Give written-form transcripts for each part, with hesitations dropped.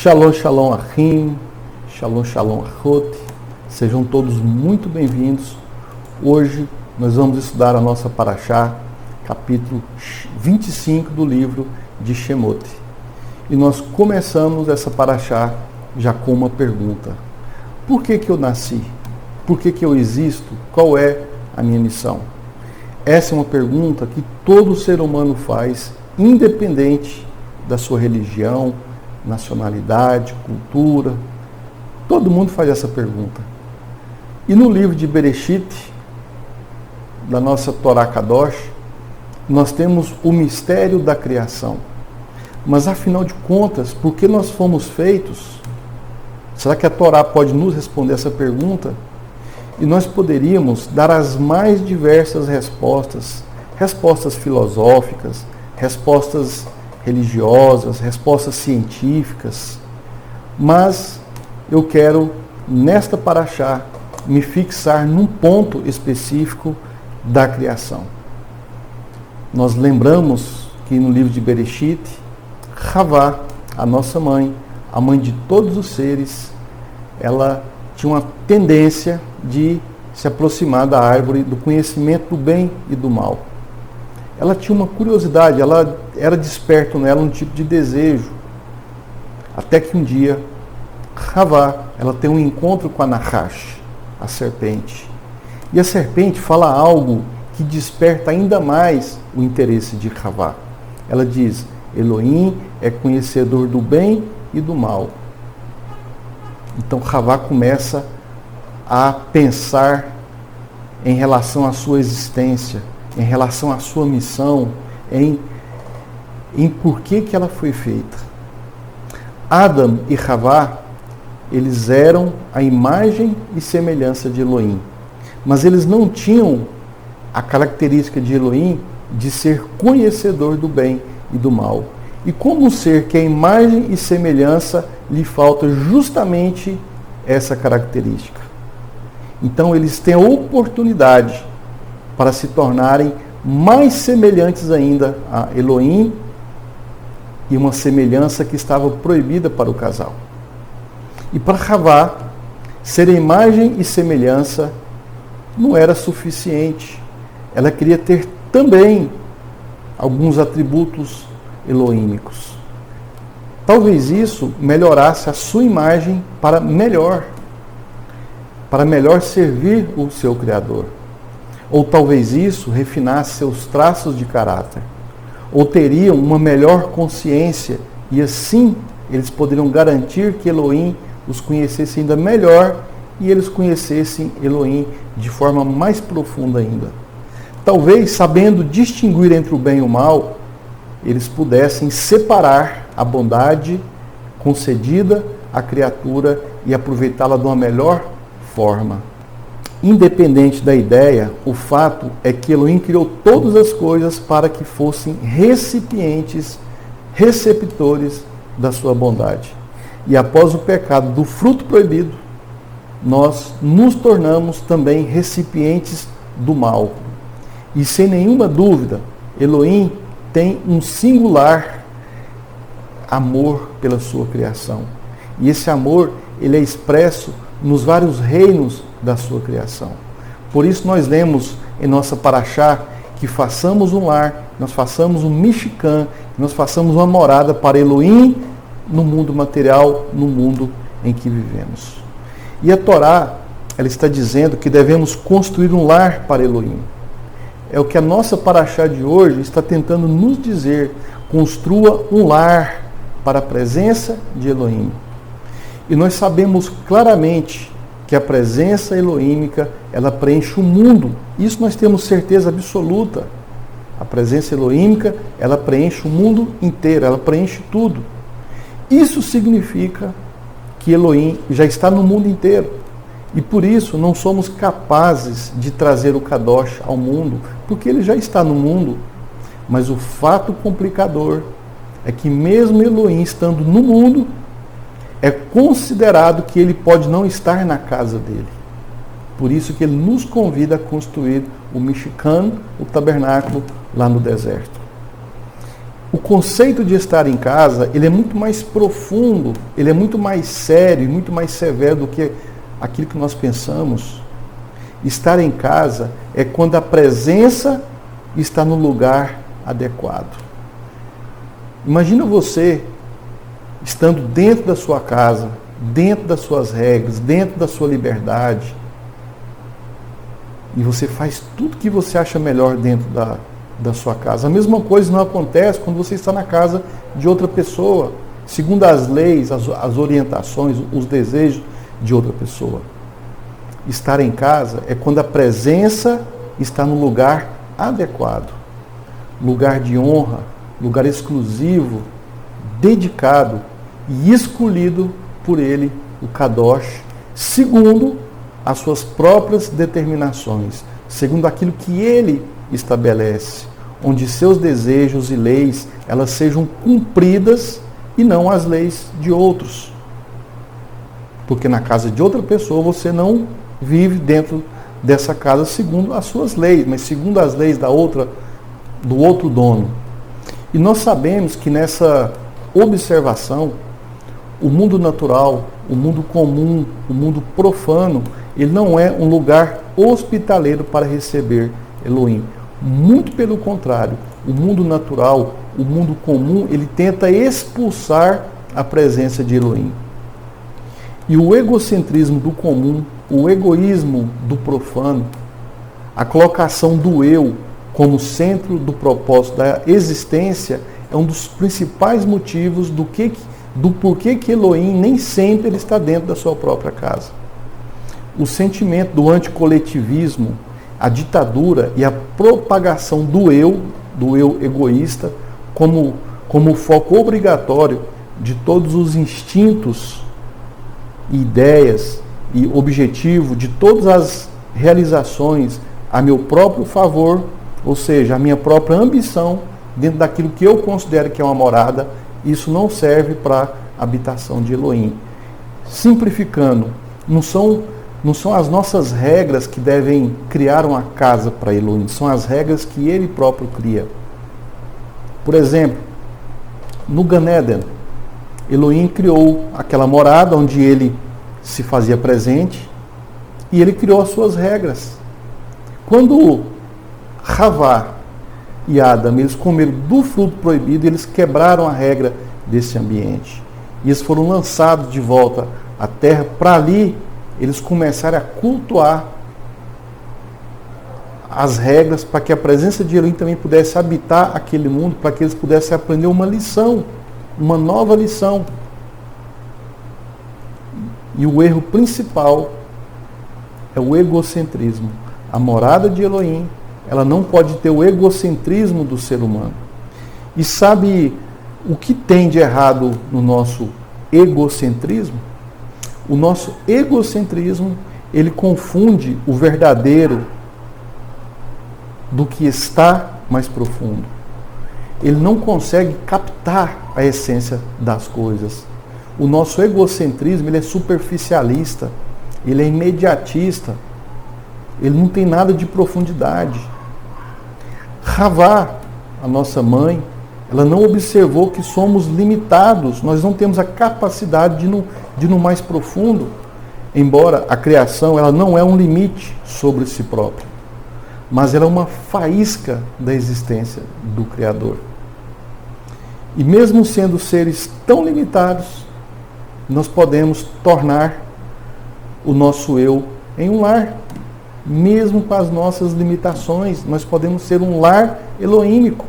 Shalom, shalom, Achim, shalom, shalom, Achot. Sejam todos muito bem-vindos. Hoje nós vamos estudar a nossa Parashá, capítulo 25 do livro de Shemot. E nós começamos essa Parashá já com uma pergunta. Por que eu nasci? Por que eu existo? Qual é a minha missão? Essa é uma pergunta que todo ser humano faz, independente da sua religião, nacionalidade, cultura. Todo mundo faz essa pergunta. E no livro de Bereshit, da nossa Torá Kadosh, nós temos o mistério da criação. Mas afinal de contas, por que nós fomos feitos? Será que a Torá pode nos responder essa pergunta? E nós poderíamos dar as mais diversas respostas, respostas filosóficas, respostas religiosas, respostas científicas, mas eu quero, nesta Parashá, me fixar num ponto específico da criação. Nós lembramos que no livro de Bereshit, Havá, a nossa mãe, a mãe de todos os seres, ela tinha uma tendência de se aproximar da árvore do conhecimento do bem e do mal. Ela tinha uma curiosidade, ela era desperto nela um tipo de desejo. Até que um dia, Havá, ela tem um encontro com a Nahash, a serpente. E a serpente fala algo que desperta ainda mais o interesse de Havá. Ela diz, Elohim é conhecedor do bem e do mal. Então Havá começa a pensar em relação à sua existência, em relação à sua missão, em por que ela foi feita. Adam e Havá, eles eram a imagem e semelhança de Elohim, mas eles não tinham a característica de Elohim de ser conhecedor do bem e do mal. E como um ser que é imagem e semelhança, lhe falta justamente essa característica. Então eles têm a oportunidade para se tornarem mais semelhantes ainda a Elohim, e uma semelhança que estava proibida para o casal. E para Havá, ser imagem e semelhança não era suficiente. Ela queria ter também alguns atributos elohímicos. Talvez isso melhorasse a sua imagem para melhor servir o seu Criador. Ou talvez isso refinasse seus traços de caráter. Ou teriam uma melhor consciência e assim eles poderiam garantir que Elohim os conhecesse ainda melhor e eles conhecessem Elohim de forma mais profunda ainda. Talvez, sabendo distinguir entre o bem e o mal, eles pudessem separar a bondade concedida à criatura e aproveitá-la de uma melhor forma. Independente da ideia, o fato é que Elohim criou todas as coisas para que fossem receptores da sua bondade. E após o pecado do fruto proibido, nós nos tornamos também recipientes do mal. E sem nenhuma dúvida, Elohim tem um singular amor pela sua criação. E esse amor, ele é expresso nos vários reinos da sua criação. Por isso nós lemos em nossa Parashá que façamos um lar, nós façamos um Mishkan, nós façamos uma morada para Elohim no mundo material, no mundo em que vivemos. E a Torá, ela está dizendo que devemos construir um lar para Elohim. É o que a nossa Parashá de hoje está tentando nos dizer. Construa um lar para a presença de Elohim. E nós sabemos claramente que a presença elohímica, ela preenche o mundo. Isso nós temos certeza absoluta. A presença elohímica, ela preenche o mundo inteiro, ela preenche tudo. Isso significa que Elohim já está no mundo inteiro. E por isso não somos capazes de trazer o Kadosh ao mundo, porque ele já está no mundo. Mas o fato complicador é que mesmo Elohim estando no mundo, é considerado que ele pode não estar na casa dele. Por isso que ele nos convida a construir o Mishkan, o tabernáculo, lá no deserto. O conceito de estar em casa, ele é muito mais profundo, ele é muito mais sério, muito mais severo do que aquilo que nós pensamos. Estar em casa é quando a presença está no lugar adequado. Imagina você estando dentro da sua casa, dentro das suas regras, dentro da sua liberdade, e você faz tudo que você acha melhor dentro da sua casa. A mesma coisa não acontece quando você está na casa de outra pessoa, segundo as leis, as orientações, os desejos de outra pessoa. Estar em casa é quando a presença está no lugar adequado, lugar de honra, lugar exclusivo, dedicado e escolhido por ele, o Kadosh, segundo as suas próprias determinações, segundo aquilo que ele estabelece, onde seus desejos e leis, elas sejam cumpridas e não as leis de outros. Porque na casa de outra pessoa você não vive dentro dessa casa segundo as suas leis, mas segundo as leis do outro dono. E nós sabemos que nessa observação, o mundo natural, o mundo comum, o mundo profano, ele não é um lugar hospitaleiro para receber Elohim. Muito pelo contrário, o mundo natural, o mundo comum, ele tenta expulsar a presença de Elohim. E o egocentrismo do comum, o egoísmo do profano, a colocação do eu como centro do propósito da existência é um dos principais motivos do porquê que Elohim nem sempre ele está dentro da sua própria casa. O sentimento do anticoletivismo, a ditadura e a propagação do eu egoísta, como foco obrigatório de todos os instintos, ideias e objetivo de todas as realizações a meu próprio favor, ou seja, a minha própria ambição, dentro daquilo que eu considero que é uma morada, isso não serve para a habitação de Elohim. Simplificando, não são as nossas regras que devem criar uma casa para Elohim, são as regras que ele próprio cria. Por exemplo, no Gan Eden, Elohim criou aquela morada onde ele se fazia presente e ele criou as suas regras. Quando Havá e Adam eles comeram do fruto proibido, eles quebraram a regra desse ambiente. E eles foram lançados de volta à terra para ali eles começaram a cultuar as regras para que a presença de Elohim também pudesse habitar aquele mundo, para que eles pudessem aprender uma lição, uma nova lição. E o erro principal é o egocentrismo. A morada de Elohim, ela não pode ter o egocentrismo do ser humano. E sabe o que tem de errado no nosso egocentrismo? O nosso egocentrismo, ele confunde o verdadeiro do que está mais profundo. Ele não consegue captar a essência das coisas. O nosso egocentrismo, ele é superficialista, ele é imediatista, ele não tem nada de profundidade. Havá, a nossa mãe, ela não observou que somos limitados, nós não temos a capacidade de ir no mais profundo, embora a criação ela não é um limite sobre si própria, mas ela é uma faísca da existência do Criador. E mesmo sendo seres tão limitados, nós podemos tornar o nosso eu em um lar, mesmo com as nossas limitações, nós podemos ser um lar elohímico.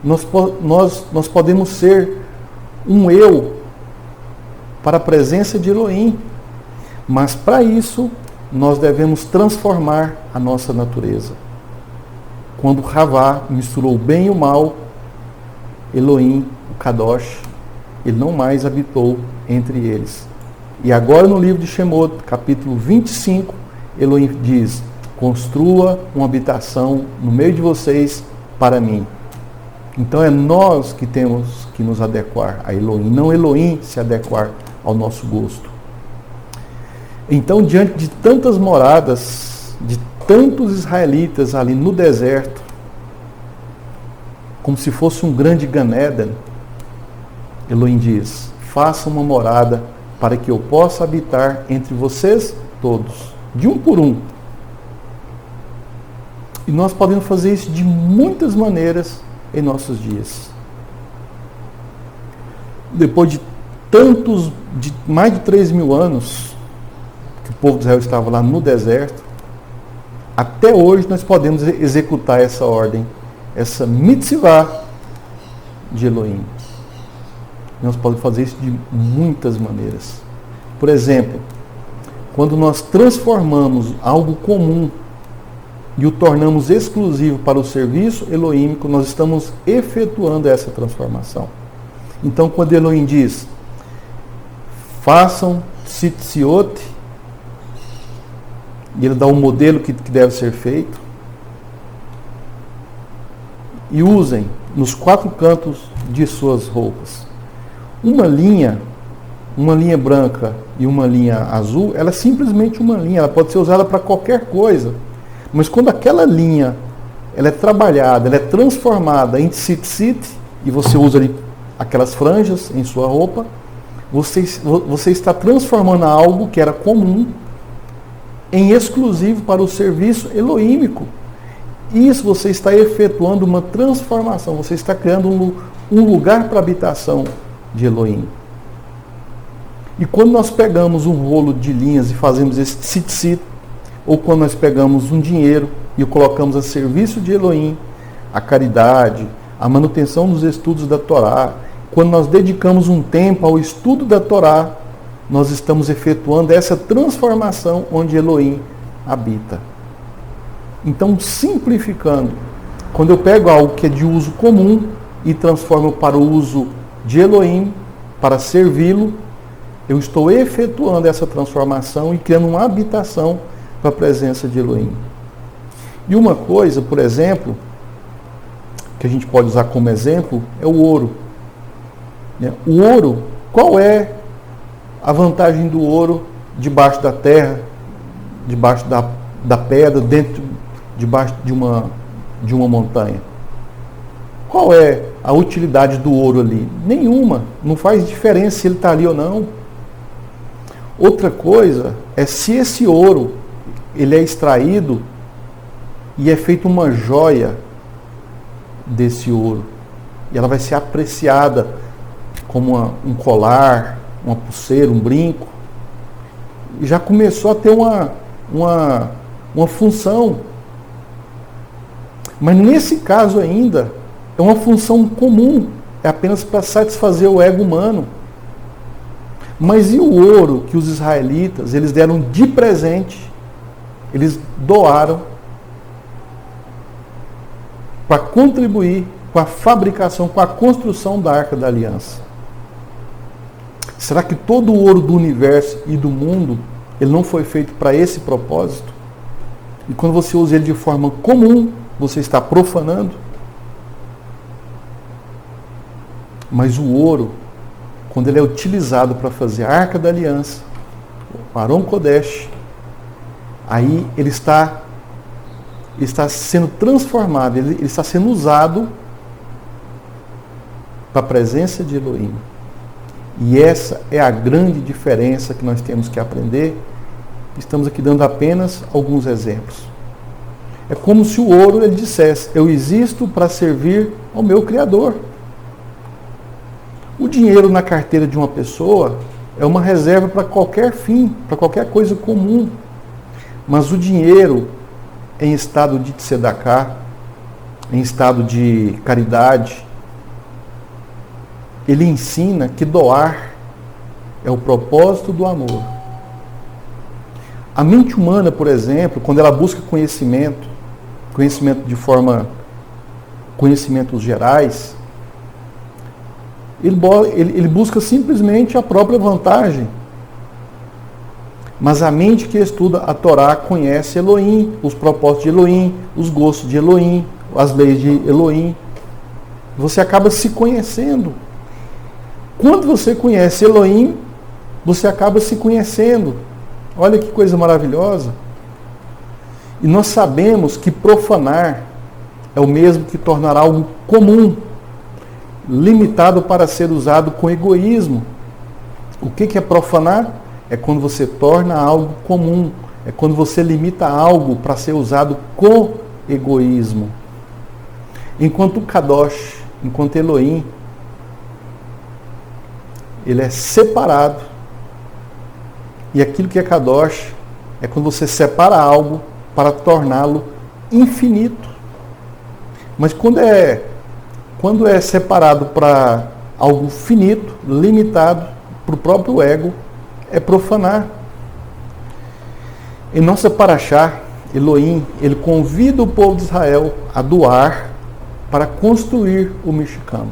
Nós podemos ser um eu para a presença de Elohim, mas para isso nós devemos transformar a nossa natureza. Quando Havá misturou o bem e o mal, Elohim, o Kadosh, ele não mais habitou entre eles. E agora no livro de Shemot, capítulo 25, Elohim diz: construa uma habitação no meio de vocês para mim. Então é nós que temos que nos adequar a Elohim, não Elohim se adequar ao nosso gosto. Então, diante de tantas moradas, de tantos israelitas ali no deserto, como se fosse um grande Gan Eden, Elohim diz: faça uma morada para que eu possa habitar entre vocês todos, de um por um. E nós podemos fazer isso de muitas maneiras em nossos dias. Depois de mais de 3.000 anos que o povo de Israel estava lá no deserto, até hoje nós podemos executar essa ordem, essa mitzvah de Elohim. Nós podemos fazer isso de muitas maneiras. Por exemplo, quando nós transformamos algo comum e o tornamos exclusivo para o serviço elohímico, nós estamos efetuando essa transformação. Então, quando Elohim diz: façam tzitziot, e ele dá um modelo que deve ser feito, e usem nos 4 cantos de suas roupas uma linha branca e uma linha azul. Ela é simplesmente uma linha, ela pode ser usada para qualquer coisa, mas quando aquela linha ela é trabalhada, ela é transformada em tzitzit, e você usa ali aquelas franjas em sua roupa, você está transformando algo que era comum em exclusivo para o serviço elohímico. Isso, você está efetuando uma transformação, você está criando um lugar para habitação de Elohim. E quando nós pegamos um rolo de linhas e fazemos esse tzitzit, ou quando nós pegamos um dinheiro e o colocamos a serviço de Elohim, a caridade, a manutenção dos estudos da Torá, quando nós dedicamos um tempo ao estudo da Torá, nós estamos efetuando essa transformação onde Elohim habita. Então, simplificando, quando eu pego algo que é de uso comum e transformo para o uso de Elohim, para servi-lo, eu estou efetuando essa transformação e criando uma habitação para a presença de Elohim. E uma coisa, por exemplo, que a gente pode usar como exemplo, é o ouro. O ouro, qual é a vantagem do ouro debaixo da terra, debaixo da pedra, debaixo de uma montanha? Qual é a utilidade do ouro ali? Nenhuma. Não faz diferença se ele está ali ou não. Outra coisa é se esse ouro ele é extraído e é feita uma joia desse ouro. E ela vai ser apreciada como um colar, uma pulseira, um brinco. E já começou a ter uma função. Mas nesse caso ainda, é uma função comum. É apenas para satisfazer o ego humano. Mas e o ouro que os israelitas, eles deram de presente, eles doaram para contribuir com a fabricação, com a construção da Arca da Aliança? Será que todo o ouro do universo e do mundo, ele não foi feito para esse propósito? E quando você usa ele de forma comum, você está profanando? Mas o ouro, quando ele é utilizado para fazer a Arca da Aliança, o Aron Kodesh, aí ele está sendo transformado, ele está sendo usado para a presença de Elohim. E essa é a grande diferença que nós temos que aprender. Estamos aqui dando apenas alguns exemplos. É como se o ouro ele dissesse: eu existo para servir ao meu Criador. O dinheiro na carteira de uma pessoa é uma reserva para qualquer fim, para qualquer coisa comum. Mas o dinheiro em estado de tzedakah, em estado de caridade, ele ensina que doar é o propósito do amor. A mente humana, por exemplo, quando ela busca conhecimentos gerais, ele busca simplesmente a própria vantagem. Mas a mente que estuda a Torá conhece Elohim, os propósitos de Elohim, os gostos de Elohim, as leis de Elohim. Você acaba se conhecendo. Quando você conhece Elohim, você acaba se conhecendo. Olha que coisa maravilhosa. E nós sabemos que profanar é o mesmo que tornar algo comum, limitado para ser usado com egoísmo. O que é profanar? É quando você torna algo comum, é quando você limita algo para ser usado com egoísmo. Enquanto o Kadosh, enquanto Elohim, ele é separado. E aquilo que é Kadosh é quando você separa algo para torná-lo infinito. Mas quando é separado para algo finito, limitado, para o próprio ego, é profanar. Em nossa paraxá, Elohim, ele convida o povo de Israel a doar para construir o Mishkan.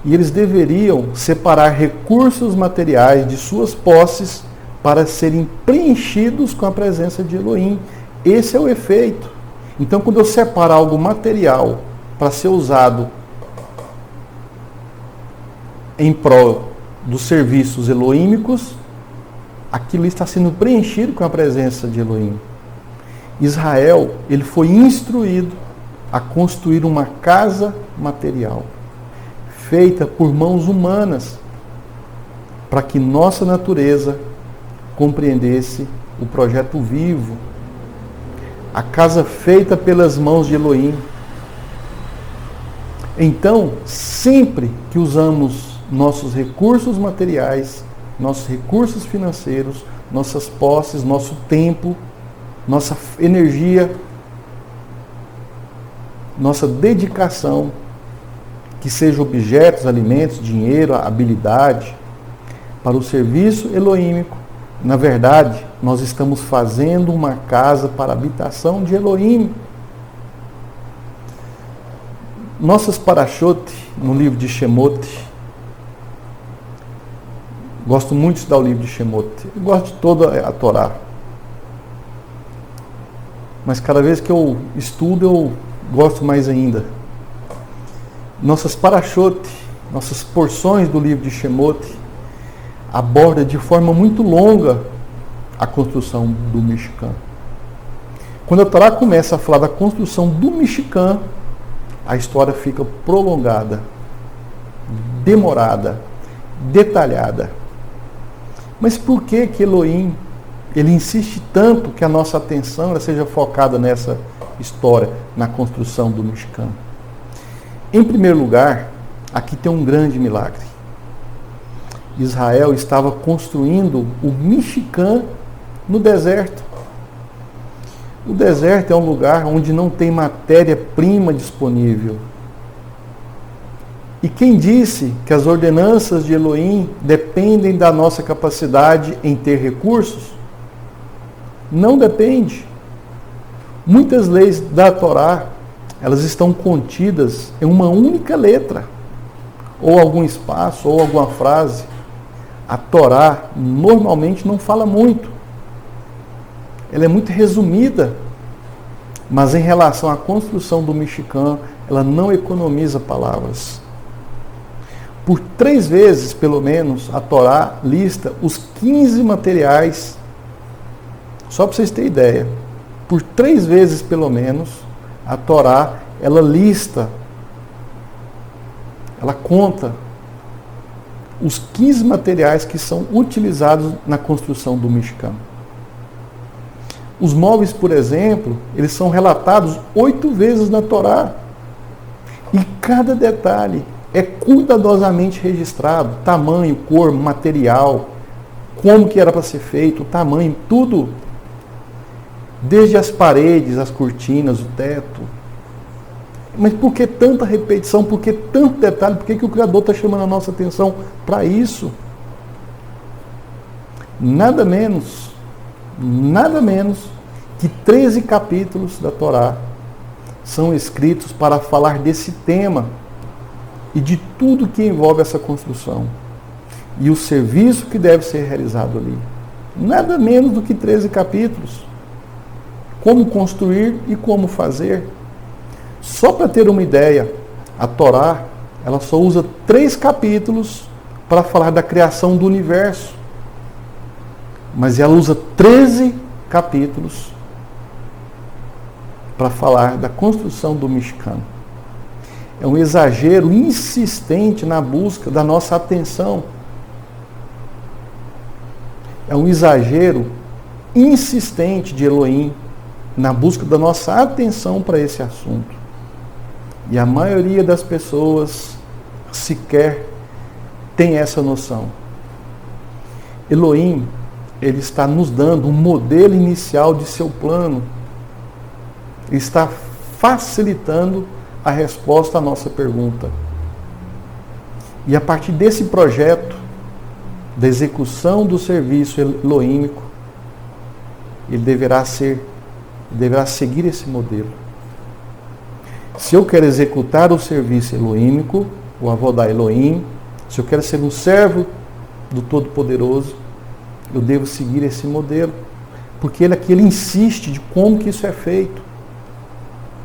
E eles deveriam separar recursos materiais de suas posses para serem preenchidos com a presença de Elohim. Esse é o efeito. Então, quando eu separo algo material para ser usado em prol dos serviços elohímicos, aquilo está sendo preenchido com a presença de Elohim. Israel, ele foi instruído a construir uma casa material, feita por mãos humanas, para que nossa natureza compreendesse o projeto vivo. A casa feita pelas mãos de Elohim. Então, sempre que usamos nossos recursos materiais, nossos recursos financeiros, nossas posses, nosso tempo, nossa energia, nossa dedicação, que sejam objetos, alimentos, dinheiro, habilidade, para o serviço elohímico, na verdade, nós estamos fazendo uma casa para a habitação de Elohim. Nossas parashot, no livro de Shemot, gosto muito de estudar o livro de Shemot, eu gosto de toda a Torá. Mas cada vez que eu estudo, eu gosto mais ainda. Nossas parashot, nossas porções do livro de Shemot, aborda de forma muito longa a construção do Mishkan. Quando a Torá começa a falar da construção do Mishkan, a história fica prolongada, demorada, detalhada. Mas por que Elohim ele insiste tanto que a nossa atenção ela seja focada nessa história, na construção do Mishkan? Em primeiro lugar, aqui tem um grande milagre. Israel estava construindo o Mishkan no deserto. O deserto é um lugar onde não tem matéria-prima disponível. E quem disse que as ordenanças de Elohim dependem da nossa capacidade em ter recursos? Não depende. Muitas leis da Torá, elas estão contidas em uma única letra, ou algum espaço, ou alguma frase. A Torá normalmente não fala muito. Ela é muito resumida. Mas em relação à construção do Mishkan, ela não economiza palavras. Por 3 vezes, pelo menos, a Torá lista os 15 materiais. Só para vocês terem ideia. Por 3 vezes, pelo menos, a Torá, ela lista, ela conta os 15 materiais que são utilizados na construção do Mishkan. Os móveis, por exemplo, eles são relatados 8 vezes na Torá. E cada detalhe é cuidadosamente registrado. Tamanho, cor, material, como que era para ser feito, o tamanho, tudo. Desde as paredes, as cortinas, o teto. Mas por que tanta repetição? Por que tanto detalhe? Por que o Criador está chamando a nossa atenção para isso? Nada menos que 13 capítulos da Torá são escritos para falar desse tema e de tudo que envolve essa construção e o serviço que deve ser realizado ali. Nada menos do que 13 capítulos. Como construir e como fazer. Só para ter uma ideia, a Torá ela só usa 3 capítulos para falar da criação do universo. Mas ela usa 13 capítulos para falar da construção do Mishkan. É um exagero insistente na busca da nossa atenção. É um exagero insistente de Elohim na busca da nossa atenção para esse assunto. E a maioria das pessoas sequer tem essa noção. Elohim, ele está nos dando um modelo inicial de seu plano. Ele está facilitando a resposta à nossa pergunta. E a partir desse projeto, da execução do serviço elohímico, ele deverá seguir esse modelo. Se eu quero executar o serviço elohímico, o Avodá Elohim, se eu quero ser um servo do Todo-Poderoso, eu devo seguir esse modelo. Porque ele aqui insiste de como que isso é feito.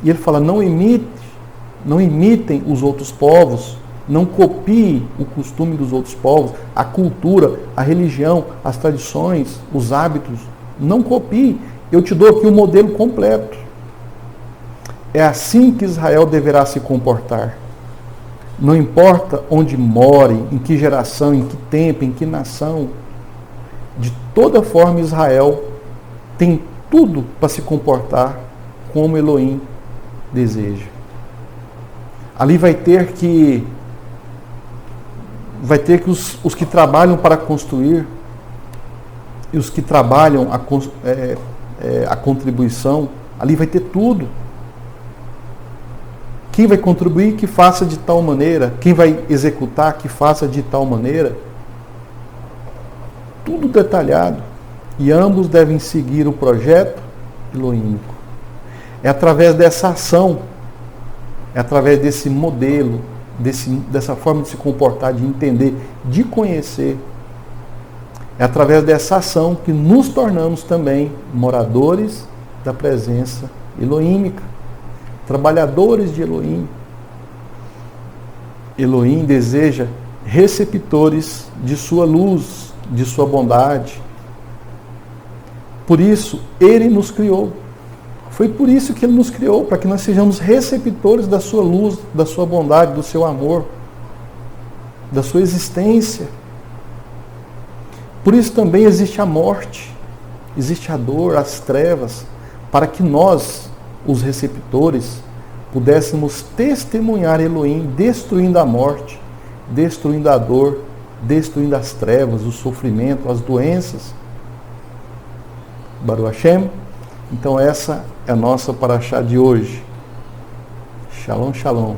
E ele fala, não imitem os outros povos, não copie o costume dos outros povos, a cultura, a religião, as tradições, os hábitos. Não copie. Eu te dou aqui o modelo completo. É assim que Israel deverá se comportar. Não importa onde more, em que geração, em que tempo, em que nação. De toda forma, Israel tem tudo para se comportar como Elohim deseja. Ali vai ter que os que trabalham para construir e os que trabalham a contribuição, ali vai ter tudo. Quem vai contribuir, que faça de tal maneira. Quem vai executar, que faça de tal maneira. Tudo detalhado. E ambos devem seguir o projeto elohímico. É através dessa ação, é através desse modelo, dessa forma de se comportar, de entender, de conhecer. É através dessa ação que nos tornamos também moradores da presença elohímica, trabalhadores de Elohim. Elohim deseja receptores de sua luz, de sua bondade. Por isso, Ele nos criou. Foi por isso que Ele nos criou, para que nós sejamos receptores da sua luz, da sua bondade, do seu amor, da sua existência. Por isso também existe a morte, existe a dor, as trevas, para que nós, os receptores, pudéssemos testemunhar Elohim destruindo a morte, destruindo a dor, destruindo as trevas, o sofrimento, as doenças. Baruch Hashem. Então essa é a nossa paraxá de hoje. Shalom, shalom.